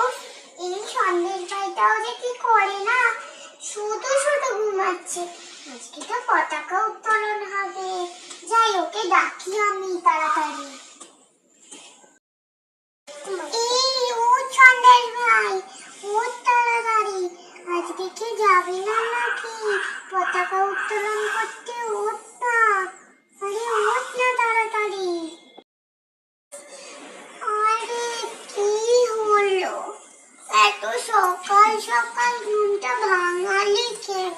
উফ, এই সন্দেশ ভাইটাও যে কি করে না, শুধু শুধু ঘুমাচ্ছে। আজকে তো পতাকা উত্তোলন হবে, যাই ওকে ডাকি আমি তাড়াতাড়ি। এই উঠ সন্দেশ ভাই, উঠ তাড়াতাড়ি, আজকে কি যাবি না নাকি পতাকা উত্তোলন করতে? উঠ না, আরে উঠ না তাড়াতাড়ি। আরে কি হলো, এত সকাল সকাল ঘুমটা ভাঙালি কেন?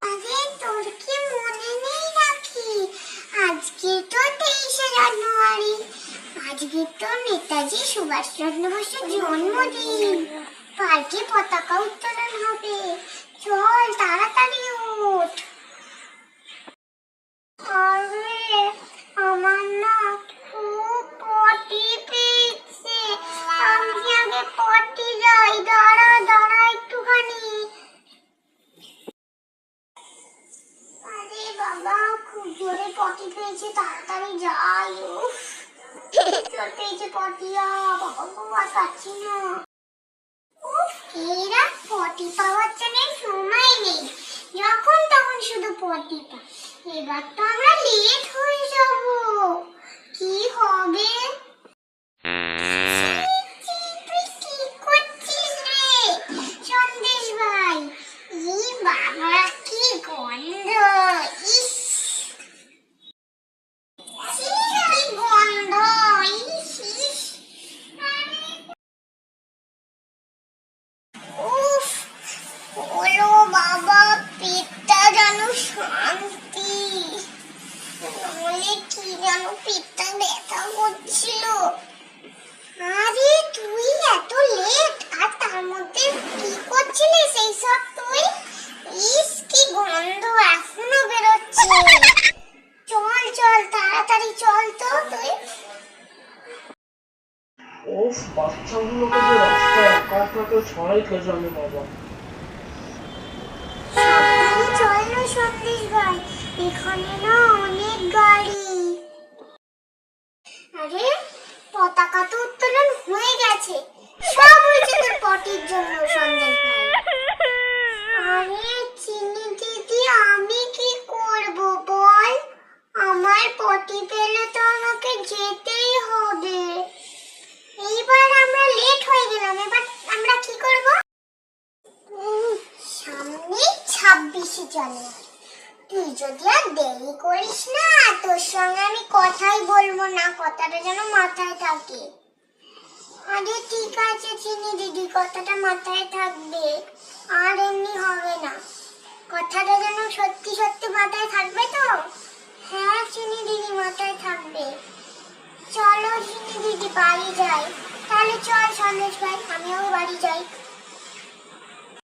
আরে তোর কি মনে নেই নাকি আজকে তো 23শে জানুয়ারি, আজকে তো নেতাজি সুভাষচন্দ্র বোসের জন্মদিন, পার্কে পতাকা উত্তোলন হবে, চল তাড়াতাড়ি ওঠ। আরে আমার না খুব পটি পেয়েছে, আমি আগে পটি যাই, দাঁড়া দাঁড়া একটুখানি। আরে বাবা খুব জোরে পটি পেয়েছে, তাড়াতাড়ি যাই। উফ, জোর পেয়েছে পটি, বাবা বাবা পাচ্ছি না। উফ, এরা পটি পাওয়ার জন্য সময় নেই, যখন তখন শুধু পটি পায়। এবার তো আমরা লেট হয়ে যাব, কি হবে? তুই কি করছিস রে সন্দেশ ভাই? এই বাবা কি গন্ধ, ইস কি গন্ধ, ইস ইস। উফ, বলো বাবা, পেটটা যেন শান্তি, নইলে কি যেন পেটটা ব্যথা করছিল। আরে তুই এত লেট, আর তার মধ্যে কি করছিলিস এইসব তুই? ইস কি গন্ধ এখনো বেরোচ্ছে। চল চল তাড়াতাড়ি চল তো তুই। ওফ, বাচ্চাগুলোকে যে রাস্তায় একা একা কেউ ছড়াই কে জানে বাবা। সাবধানে চল না সন্দেশ ভাই, এখানে না অনেক গাড়ি। আরে পতাকা তো উত্তোলন হয়ে গেছে, সব হয়েছে তোর পটির জন্য সন্দেশ ভাই। আরে চিনি দিদি, আমি কি করব বল, আমার পটি পেলে তো আমাকে যেতেই হবে। এইবার আমরা লেট হয়ে গেলাম, এবার আমরা কি করব? সামনে 26শে জানুয়ারি, তুই যদি আর দেরি করিস না, তোর সঙ্গে আমি কথাই বলবো না, কথাটা যেন মাথায় থাকে। আরে ঠিক আছে চিনি দিদি, কথাটা মাথায় থাকবে, আর এমনি হবে না, কথাটা যেন সত্যি সত্যি মাথায় থাকবে তো? হ্যাঁ চিনি দিদি মাথায় থাকবে। চলো চিনি দিদি বাড়ি যাই, তাহলে চল সন্দেশ ভাই, আমিও বাড়ি যাই।